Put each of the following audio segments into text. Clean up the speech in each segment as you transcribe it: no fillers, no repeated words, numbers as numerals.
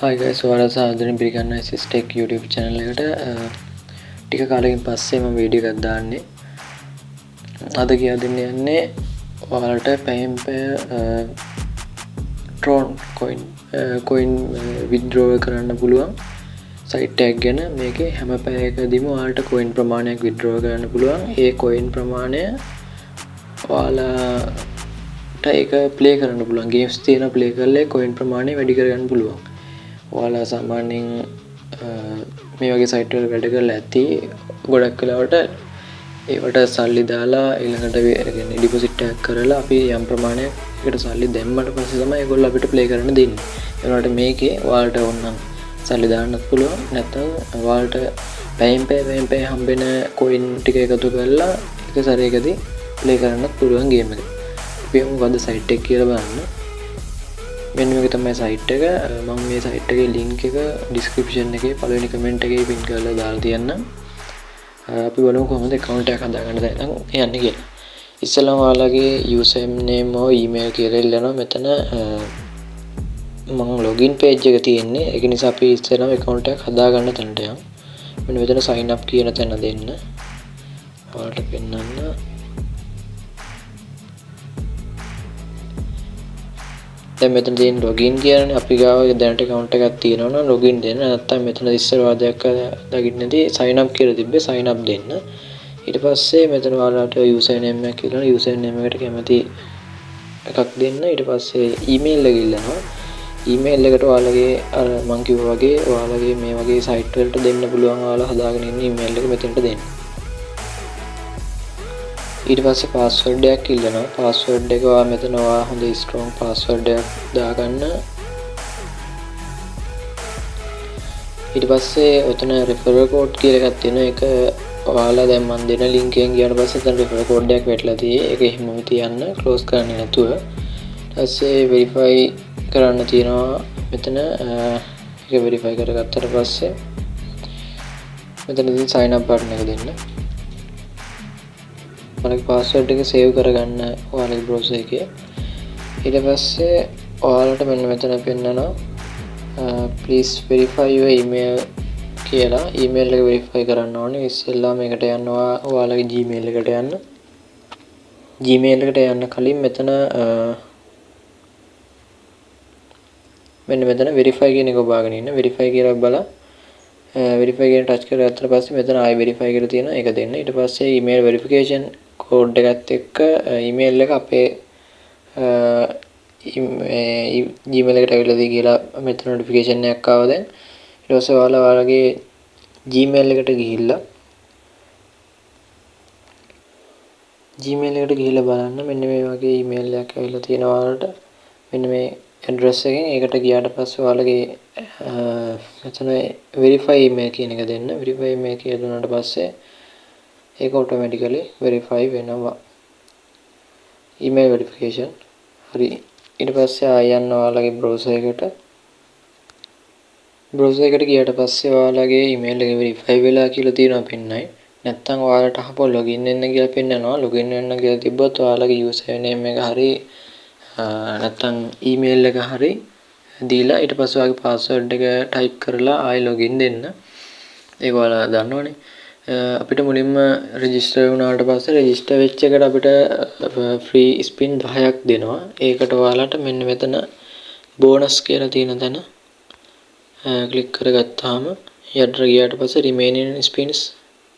Hi guys, ඔයාලා සාදරයෙන් පිළිගන්නවා SS Tech YouTube channel එකට. ටික කාලෙකින් පස්සේ මම වීඩියෝ එකක් දාන්නේ. අද කියලා දෙන්න යන්නේ ඔයාලට පැයෙන් පැය Tron coin withdraw කරන්න පුළුවන් site එකක් ගැන. මේකේ හැම පැයකදීම ඔයාලට coin ප්‍රමාණයක් withdraw කරන්න පුළුවන්. ඒ coin ප්‍රමාණය ඔයාලට ඒක play කරන්න පුළුවන්. games තියෙන play කරලා coin ප්‍රමාණය වැඩි කරගන්න පුළුවන්. ඔයාලා සාමාන්‍යයෙන් මේ වගේ සයිට් වල වැඩ කරලා ඇති ගොඩක් වෙලාවට ඒවට සල්ලි දාලා ඊළඟට يعني ඩිපොසිට් එකක් කරලා අපි යම් ප්‍රමාණයක් ඒකට සල්ලි දැම්මට පස්සේ තමයි ඒගොල්ලෝ අපිට ප්ලේ කරන්න දෙන්නේ. ඒ වුණාට මේකේ ඔයාලට ඕනනම් සල්ලි දාන්නත් පුළුවන්. නැත්නම් ඔයාලට පැයෙන් පැය හම්බෙන කොයින් ටික එකතු කරලා එක සැරේකදී ප්ලේ කරන්නත් පුළුවන් ගේම් එක. අපි මොකද සයිට් එක කියලා බලන්න. මෙන්න මේක තමයි සයිට් එක. මම මේ සයිට් එකේ link එක description එකේ පළවෙනි comment එකේ pin කරලා දාලා තියන්නම්. අපි බලමු කොහොමද account එකක් හදාගන්න දැන් යන්නේ කියලා. ඉස්සෙල්ලාම ඔයාලගේ user name හෝ email කියලා ඉල්ලනවා. මෙතන මම login page එක තියෙන්නේ. ඒක නිසා අපි ඉස්සෙල්ලාම account එකක් හදාගන්න තැනට යමු. මෙන්න මෙතන sign up කියන තැන දෙන්න. ඔයාලට පෙන්නන්න. දැන් මෙතන තියෙන login කියන්නේ අපි ගාව දැනට account එකක් තියෙනවා නම් login දෙන්න. නැත්නම් මෙතන ඉස්සර වාදයක් දකින්නදී sign up කියලා තිබ්බේ sign up දෙන්න. ඊට පස්සේ මෙතන ඔයාලට user name එකක් කියලා user name එකට කැමති එකක් දෙන්න. ඊට පස්සේ email එක ඉල්ලනවා. email එකට ඔයාලගේ අර මම කිව්වා වගේ ඔයාලගේ මේ වගේ site වලට දෙන්න පුළුවන් ඔයාලා හදාගෙන ඉන්න email එක මෙතනට දෙන්න. ඊට පස්සේ password එකක් ඉල්ලනවා. password එක ඔයා මෙතන ඔයා හොඳ strong password එකක් දාගන්න. ඊට පස්සේ ඔතන referral code කියලා එකක් තියෙනවා. ඒක ඔයාලා දැන් මම දෙන link එකෙන් ගියාට පස්සේ එතන referral code එකක් වැටලා තියෙයි. ඒක එහෙමම තියන්න close කරන්නේ නැතුව. ඊට පස්සේ verify කරන්න තියෙනවා මෙතන. ඒක verify කරගත්තට පස්සේ මෙතනදී sign up button එක දෙන්න. ඔයාලගේ password එක save කරගන්න ඔයාලගේ browser එකේ. ඊට පස්සේ ඔයාලට මෙන්න මෙතන පෙන්නනවා please verify your email කියලා. email එක verify කරන්න ඕනේ. ඉස්සෙල්ලා මේකට යන්න ඔයාලගේ gmail එකට යන්න. gmail එකට යන්න කලින් මෙතන මෙන්න මෙතන verify කියන එක ඔබාගෙන ඉන්න. verify කියලා බලලා verify කියන ටච් කරගත්තට පස්සේ මෙතන ආයි verify කියලා තියෙනවා. ඒක දෙන්න. ඊට පස්සේ email verification code එකත් එක්ක email එක අපේ Gmail එකට ඇවිල්ලාද කියලා මෙතන notification එකක් ආවා දැන්. ඊට පස්සේ ඔයාලගේ Gmail එකට ගිහිල්ලා බලන්න මෙන්න මේ වගේ email එකක් ඇවිල්ලා තියෙනවා ඔයාලට. මෙන්න මේ address එකෙන් ඒකට ගියාට පස්සේ ඔයාලගේ මෙතන verify email කියන එක දෙන්න. verify email කියලා දුන්නාට පස්සේ ඒක automatically verify වෙනවා. email verification හරි. ඊට පස්සේ ආය යන්න ඔයාලගේ browser එකට. browser එකට ගියාට පස්සේ ඔයාලගේ email එක verify වෙලා කියලා තියෙනවා පෙන්නයි. නැත්නම් ඔයාලට අහපුවා login වෙන්න කියලා පෙන්නනවා. login වෙන්න කියලා තිබ්බොත් ඔයාලගේ user name එක හරි නැත්නම් email එක හරි දීලා ඊට පස්සේ ඔයාගේ password එක type කරලා ආයි login දෙන්න. ඒක ඔයාලා දන්නවනේ. අපිට මුලින්ම register වුණාට පස්සේ register වෙච්ච එකට අපිට free spin 10ක් දෙනවා. ඒකට ඔයාලට මෙන්න මෙතන bonus කියලා තියෙන තැන click කරගත්තාම යටට ගියාට පස්සේ remaining spins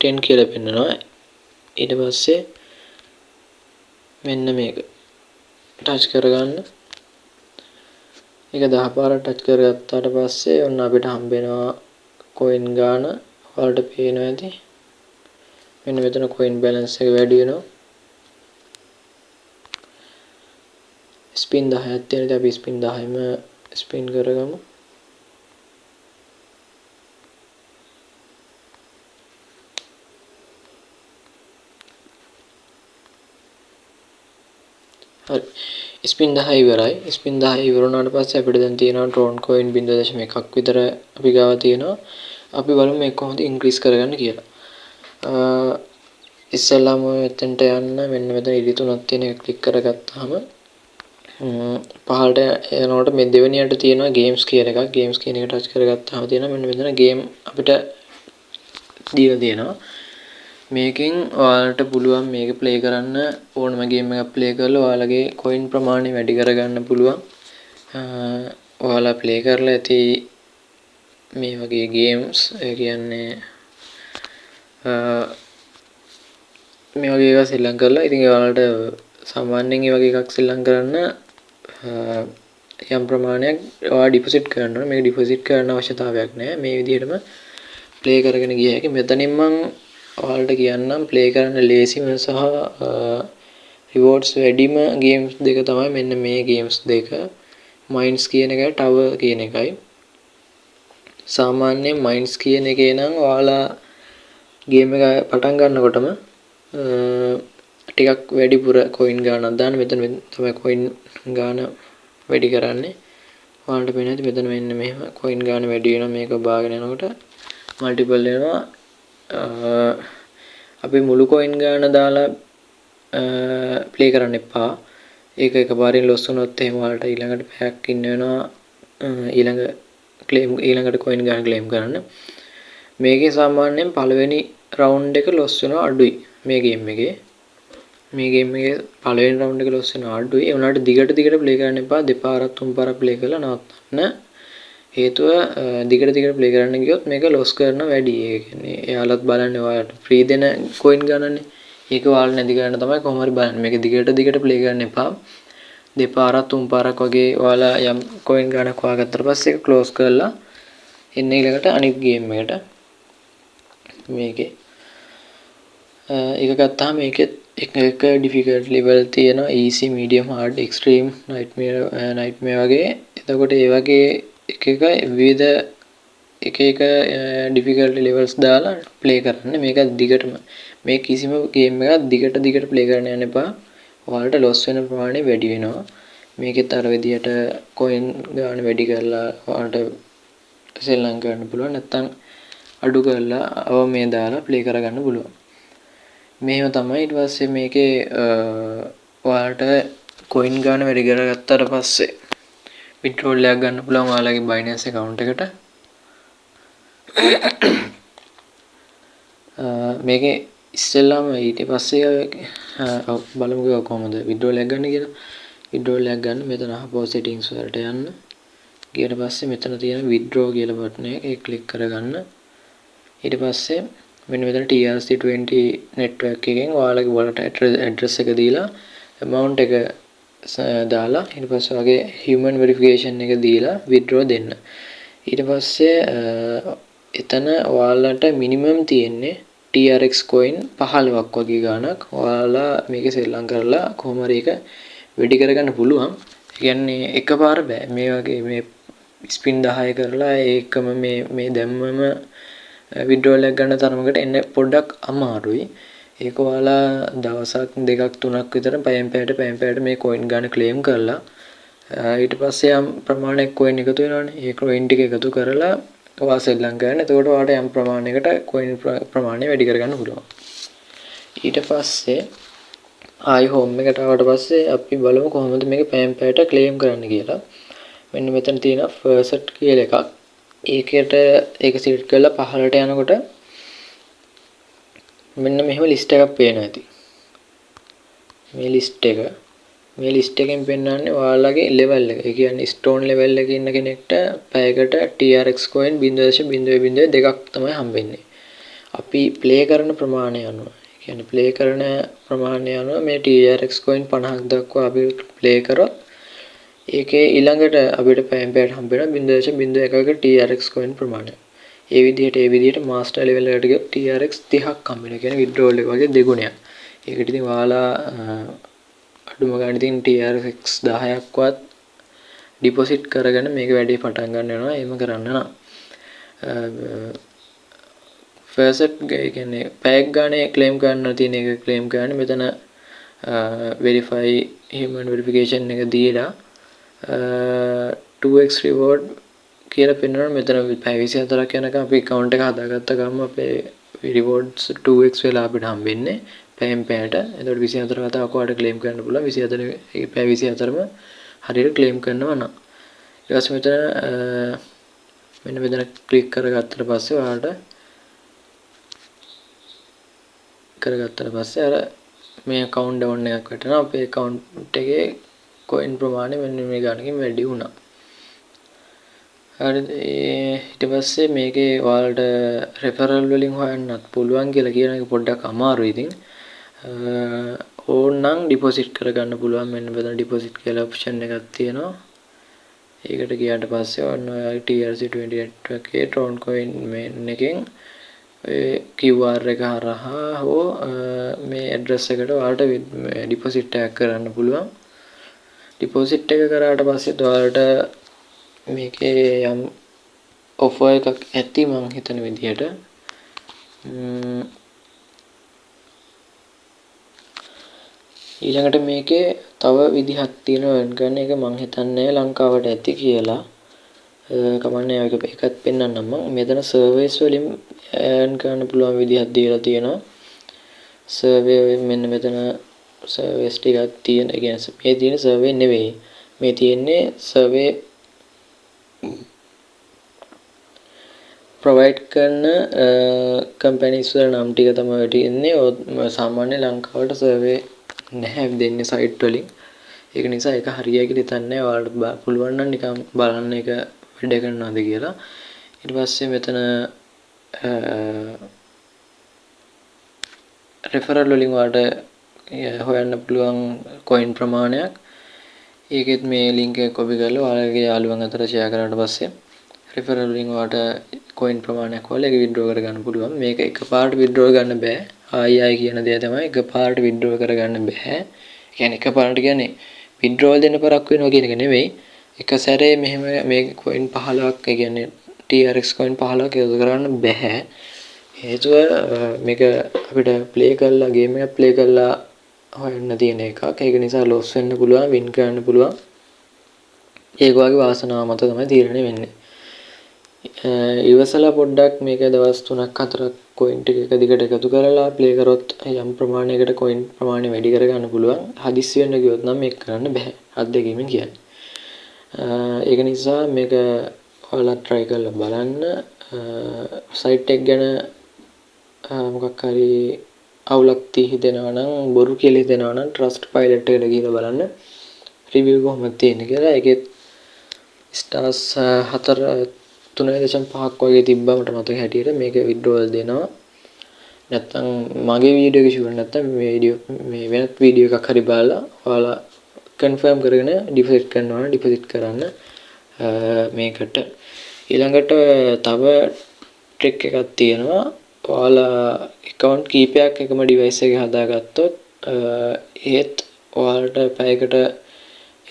10 කියලා පෙන්නනවා. ඊට පස්සේ මෙන්න මේක touch කරගන්න. ඒක 10 පාරක් touch කරගත්තාට පස්සේ ඔන්න අපිට හම්බ වෙනවා coin ගාන. ඔයාලට පේනවා ඇති. මෙන්න මෙතන coin balance එක වැඩි වෙනවා. spin 10ක් තියෙනවා. අපි spin 10ම spin කරගමු. හරි. spin 10 ඉවරයි. spin 10 ඉවර වුණාට පස්සේ අපිට දැන් තියෙනවා Tron coin 0.1ක් විතර අපි ගාව තියෙනවා. අපි බලමු මේක කොහොමද increase කරගන්න කියලා. ඉස්සෙල්ලාම මෙතනට යන්න මෙන්න මෙතන ඉරි තුනක් තියෙන එක ක්ලික් කරගත්තාම පහළට යනකොට මේ දෙවෙනියට තියෙනවා ගේම්ස් කියන එකක්. ගේම්ස් කියන එක ටච් කරගත්තාම තියෙනවා මෙන්න මෙතන ගේම් අපිට දීලා තියෙනවා. මේකෙන් ඔයාලට පුළුවන් මේක ප්ලේ කරන්න ඕනම ගේම් එකක් ප්ලේ කරලා ඔයාලගේ කොයින් ප්‍රමාණය වැඩි කරගන්න පුළුවන්. ඔයාලා ප්ලේ කරලා ඇති මේ වගේ ගේම්ස් ඒ කියන්නේ මේ වගේ එකක් සෙල්ලම් කරලා ඉතින් ඔයාලට සාමාන්‍යයෙන් මේ වගේ එකක් සෙල්ලම් කරන්න යම් ප්‍රමාණයක් ඔයා ඩිපොසිට් කරන්න ඕනේ. මේක ඩිපොසිට් කරන්න අවශ්‍යතාවයක් නැහැ. මේ විදිහටම ප්ලේ කරගෙන ගිය හැකි. මෙතනින් මම ඔයාලට කියන්නම් ප්ලේ කරන්න ලේසිම සහ රිවෝඩ්ස් වැඩිම ගේම්ස් දෙක තමයි මෙන්න මේ ගේම්ස් දෙක. මයින්ස් කියන එකයි ටවර් කියන එකයි. සාමාන්‍යයෙන් මයින්ස් කියන එකේ නම් ඔයාලා ගේම් එක පටන් ගන්නකොටම ටිකක් වැඩිපුර කොයින් ගානක් දාන්න. මෙතන තමයි කොයින් ගාන වැඩි කරන්නේ. ඔයාලට පේන්නේ නැති මෙතන මෙන්න මෙහෙම කොයින් ගාන වැඩි වෙනවා. මේක බාගෙන යනකොට මල්ටිපල් වෙනවා. අපි මුළු කොයින් ගාන දාලා ප්ලේ කරන්න එපා. ඒක එකපාරින් ලොස් වුණොත් එහෙම ඔයාලට ඊළඟට පැයක් ඉන්න වෙනවා. ඊළඟට කොයින් ගාන ක්ලේම් කරන්න. මේකේ සාමාන්‍යයෙන් පළවෙනි රවුන්ඩ් එක ලොස් වෙනවා අඩුයි. මේ ගේම් එකේ පළවෙනි රවුන්ඩ් එක ලොස් වෙනවා අඩුයි. ඒ වුණාට දිගට ප්ලේ කරන්න එපා. දෙපාරක් තුන් පාරක් ප්ලේ කරලා නවත්තන්න. හේතුව දිගට ප්ලේ කරන්න ගියොත් මේක ලොස් කරන වැඩි. ඒ කියන්නේ එයාලත් බලන්නේ ඔයාලට ෆ්‍රී දෙන කොයින් ගන්නනේ. ඒක ඔයාලා නැති කරන්න තමයි කොහොම හරි බලන්නේ. මේක දිගට ප්ලේ කරන්න එපා. දෙපාරක් තුන් පාරක් වගේ ඔයාලා යම් කොයින් ගන්නක් හොයාගත්තට පස්සේ ඒක ක්ලෝස් කරලා එන්න ඊළඟට අනිත් ගේම් එකට. මේකේ ඒක ගත්තාම මේකෙත් එක ඩිෆිකල්ටි ලෙවල් තියෙනවා. easy medium hard extreme nightmare වගේ. එතකොට ඒ වගේ එක විවිධ එක ඩිෆිකල්ටි ලෙවල්ස් දාලා ප්ලේ කරන්න. මේක දිගටම මේ කිසිම ගේම් එකක් දිගට ප්ලේ කරන්න යන්න එපා. ඔයාලට ලොස් වෙන ප්‍රමාණය වැඩි වෙනවා. මේකෙත් අර විදියට කොයින් ගාන වැඩි කරලා ඔයාලට සෙල්ලම් කරන්න පුළුවන්. නැත්නම් අඩු කරලා අවමේ දාලා ප්ලේ කරගන්න පුළුවන්. මේව තමයි. ඊට පස්සේ මේකේ ඔයාලට කොයින් ගාන වැඩි කරගත්තාට පස්සේ විත්ඩ්‍රෝල් එකක් ගන්න පුළුවන් ඔයාලගේ Binance account එකට. මේකේ ඉස්සෙල්ලාම ඊට පස්සේ බලමුකෝ කොහොමද විත්ඩ්‍රෝල් එකක් ගන්න කියලා. විත්ඩ්‍රෝල් එකක් ගන්න මෙතන ආපහු settings වලට යන්න. ගියට පස්සේ මෙතන තියෙන withdraw කියලා බටන් එක ඒක ක්ලික් කරගන්න. ඊට පස්සේ මෙන්න මෙතන TRC20 network එකෙන් ඔයාලගේ wallet address එක දීලා amount එක දාලා ඊට පස්සේ වගේ human verification එක දීලා withdraw දෙන්න. ඊට පස්සේ එතන ඔයාලට minimum තියෙන්නේ TRX coin 15ක් වගේ ගාණක්. ඔයාලා මේක සෙල්ලම් කරලා කොහොම හරි එක වැඩි කරගන්න පුළුවන්. ඒ කියන්නේ එකපාර බෑ. මේ වගේ මේ ස්පින් 10 කරලා ඒකම මේ දැම්මම විඩ්‍රෝල් එකක් ගන්න තරමකට එන්න පොඩ්ඩක් අමාරුයි. ඒක ඔයාලා දවසක් දෙකක් තුනක් විතර පැයෙන් පැයට මේ කොයින් ගන්න ක්ලේම් කරලා ඊට පස්සේ යම් ප්‍රමාණයක් කොයින් එකතු වෙනවනේ. ඒ කොයින් ටික එකතු කරලා ඔයා සෙල්ලම් කරන්න. එතකොට ඔයාලට යම් ප්‍රමාණයකට කොයින් ප්‍රමාණය වැඩි කරගන්න පුළුවන්. ඊට පස්සේ ආයි හෝම් එකට ආවට පස්සේ අපි බලමු කොහොමද මේක පැයෙන් පැයට ක්ලේම් කරන්න කියලා. මෙන්න මෙතන තියෙන ෆර්ස්ට් කියලා එකක්. ඒක සිලෙක්ට් කරලා පහළට යනකොට මෙන්න මෙහෙම ලිස්ට් එකක් පේනවා ඇති. මේ ලිස්ට් එකෙන් පෙන්නන්නේ ඔයාලගේ ලෙවල් එක. ඒ කියන්නේ ස්ටෝන් ලෙවල් එකේ ඉන්න කෙනෙක්ට පැයකට TRX coin 0.002ක් තමයි හම්බෙන්නේ. අපි ප්ලේ කරන ප්‍රමාණය අනුව. ඒ කියන්නේ ප්ලේ කරන ප්‍රමාණය අනුව මේ TRX coin 50ක් දක්වා අපි ප්ලේ කරොත් ඒකේ ඊළඟට අපිට පැයෙන් පැයට හම්බ වෙනවා 0.01ක TRX coin ප්‍රමාණය. ඒ විදිහට මාස්ටර් ලෙවල් එකට ගියොත් TRX 30ක් හම්බ වෙනවා. කියන්නේ විඩ්‍රෝල් එක වගේ දෙගුණයක්. ඒකට ඉතින් ඔයාලා අඩුම ගානේ ඉතින් TRX 10ක්වත් ඩිපොසිට් කරගෙන මේක වැඩි පටන් ගන්න වෙනවා. එහෙම කරන්න නම් ෆර්ස්ට් කියන්නේ පැයක් ගානේ ක්ලේම් කරන්න තියෙන එක ක්ලේම් කරන්න මෙතන verify human verification එක දීලා 2x reward කියලා පෙන්වනවා. මෙතන පැය 24ක් යනකම් අපි account එක හදාගත්ත ගමන් අපේ rewards 2x වෙලා අපිට හම්බෙන්නේ පැයෙන් පැයට. එතකොට 24 වතාවක් ඔයාලට claim කරන්න පුළුවන්. 24 පැය 24ම හරියට ක්ලේම් කරනවා නම් ඊට පස්සේ මෙතන මෙන්න මෙතන ක්ලික් කරගත්තට පස්සේ ඔයාලට අර මේ account down එකක් වැටෙනවා. අපේ account එකේ coin ප්‍රමාණය මෙන්න මේ ගණනකින් වැඩි වුණා. හරිද? ඊට පස්සේ මේකේ ඔයාලට referral වලින් හොයන්නත් පුළුවන් කියලා කියන එක පොඩ්ඩක් අමාරුයි ඉතින්. ඕනනම් ඩිපොසිට් කරගන්න පුළුවන්. මෙන්න මෙතන ඩිපොසිට් කියලා ඔප්ෂන් එකක් තියෙනවා. ඒකට ගියාට පස්සේ ඔන්න ඔය TRC20 network එකේ Tron coin main එකෙන් QR එක හරහා හෝ මේ ඇඩ්‍රස් එකට ඔයාලට ඩිපොසිට් එකක් කරන්න පුළුවන්. ඩිපොසිට් එක කරාට පස්සේ ඔයාලට මේකේ යම් ඔෆර් එකක් ඇති මං හිතන විදිහට. ඊළඟට මේකේ තව විදිහක් තියෙනවා earn කරන එක මං හිතන්නේ ලංකාවට ඇති කියලා. කමන්නේ ඒකත් පෙන්නන්නම් මම. මෙතන සර්විස් වලින් earn කරන්න පුළුවන් විදිහක් දීලා තියෙනවා. සර්වේ මෙන්න මෙතන සර්විස් ටිකක් තියෙන. ඒ කියන්නේ මේ තියෙන සර්වේ නෙවෙයි. මේ තියෙන්නේ සර්වේ ප්‍රොවයිඩ් කරන කම්පැනිස් වල නම් ටික තමයි තියෙන්නේ. සාමාන්‍ය ලංකාවට සර්වේ නැහැ දෙන්නේ සයිට් වලින්. ඒක නිසා ඒක හරියයි කියලා හිතන්නේ. ඔයාලට පුළුවන් නම් නිකන් බලන්න එක වැඩ කරනවද කියලා. ඊට පස්සේ මෙතන referral වලින් ඔයාලට හොයන්න පුළුවන් coin ප්‍රමාණයක්. ඒකෙත් මේ link එක copy කරලා ඔයාලගේ යාළුවන් අතර share කරාට පස්සේ referral වලින් ඔයාලට coin ප්‍රමාණයක් ඔයාලා ඒක withdraw කරගන්න පුළුවන්. මේක එකපාරට withdraw ගන්න බෑ. ආයි කියන දේ තමයි එකපාරට withdraw කරගන්න බෑ. කියන්නේ එකපාරට කියන්නේ withdrawal දෙන්න පරක් වෙනවා කියන එක නෙවෙයි. එක සැරේ මෙහෙම මේ coin 15ක් ඒ කියන්නේ TRX coin 15ක් එකතු කරන්න බෑ. හේතුව මේක අපිට play කරලා game එකක් play කරලා හොයන්න තියෙන එකක්. ඒක නිසා loss වෙන්න පුළුවන්, win කරන්න පුළුවන්. ඒක වගේ වාසනාව මත තමයි තීරණය වෙන්නේ. ඉවසලා පොඩ්ඩක් මේක දවස් 3ක් 4ක් coin ටික එක දිගට එකතු කරලා play කරොත් යම් ප්‍රමාණයකට coin ප්‍රමාණය වැඩි කරගන්න පුළුවන්. හදිස්සි වෙන්න ගියොත් නම් මේක කරන්න බෑ. අත්දැකීමෙන් කියන්නේ. ඒක නිසා මේක ඔයාලා try කරලා බලන්න. site එක ගැන මොකක් හරි අවුලක් හිතෙනවා නම් බොරු කියලා හිතෙනවා නම් Trustpilot එකට ගිහලා බලන්න. review කොහොමද තියෙන්නේ කියලා. ඒකෙත් stars 3.5ක් වගේ තිබ්බා මට මතක හැටියට. මේක withdrawal දෙනවා. නැත්තම් මගේ වීඩියෝ එක ෂුවර් නැත්තම් මේ වෙනත් වීඩියෝ එකක් හරි බලලා ඔයාලා confirm කරගෙන deposit කරනවා නම් deposit කරන්න මේකට. ඊළඟට තව trick එකක් තියෙනවා. ඔයාලා account කීපයක් එකම device එකේ හදාගත්තොත් ඒත් ඔයාලට පැයකට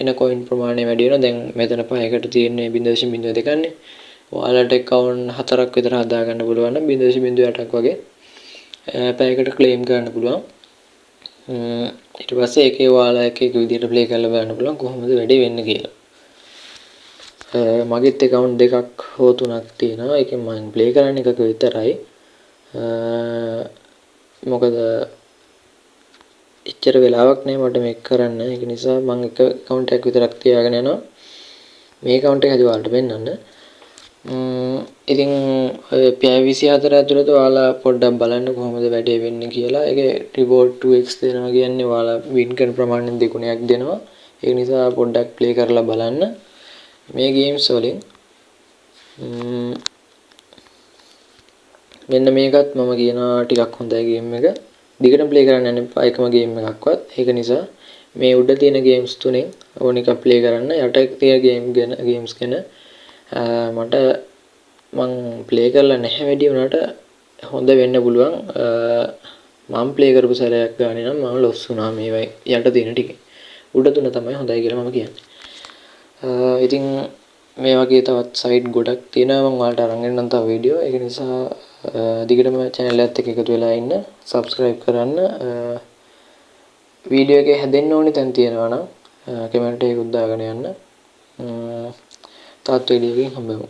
එන coin ප්‍රමාණය වැඩි වෙනවා. දැන් මෙතන පැයකට තියෙන්නේ 0.02 නේ. ඔයාලට account 4ක් විතර හදාගන්න පුළුවන් නම් 0.08ක් වගේ පැයකට claim කරන්න පුළුවන්. ඊට පස්සේ ඒකේ ඔයාලා එක විදිහට play කරලා බලන්න පුළුවන් කොහොමද වැඩේ වෙන්නේ කියලා. මගෙත් account දෙකක් හෝ තුනක් තියෙනවා. ඒකෙන් මම play කරන්නේ එකක විතරයි. මොකද එච්චර වෙලාවක් නෑ මට මේක කරන්න. ඒක නිසා මම එක account එකක් විතරක් තියාගෙන යනවා. මේ account එක හදලා ඔයාලට පෙන්නන්න. ඉතින් පැය 24 ඇතුළත ඔයාලා පොඩ්ඩක් බලන්න කොහොමද වැඩේ වෙන්නේ කියලා. ඒකේ reward 2x දෙනවා කියන්නේ ඔයාලා win කරන ප්‍රමාණයෙන් දෙගුණයක් දෙනවා. ඒක නිසා පොඩ්ඩක් play කරලා බලන්න මේ games වලින්. මෙන්න මේකත් මම කියනවා ටිකක් හොඳයි game එක. දිගටම play කරන්න යන්න එපා එකම game එකක්වත්. ඒක නිසා මේ උඩ තියෙන games තුනෙන් ඕන එකක් play කරන්න. යට තියෙන games ගැන මට මං play කරලා නැහැ වැඩි වුණාට හොඳ වෙන්න පුළුවන්. මම play කරපු සැරයක් ගානේ නම් මම loss වුණා මේ යට තියෙන ටික. උඩ තුන තමයි හොඳයි කියලා මම කියන්නේ. ඉතින් මේ වගේ තවත් site ගොඩක් තියෙනවා මම ඔයාලට අරන් එන්නම් තව වීඩියෝ. ඒක නිසා දිගටම channel එකත් එක්ක එකතු වෙලා ඉන්න. subscribe කරන්න. වීඩියෝ එකේ හැදෙන්න ඕනේ තැන් තියෙනවා නම් කමෙන්ට් එකකුත් දාගෙන යන්න. තාත් වීඩියෝ එකකින් හම්බෙමු.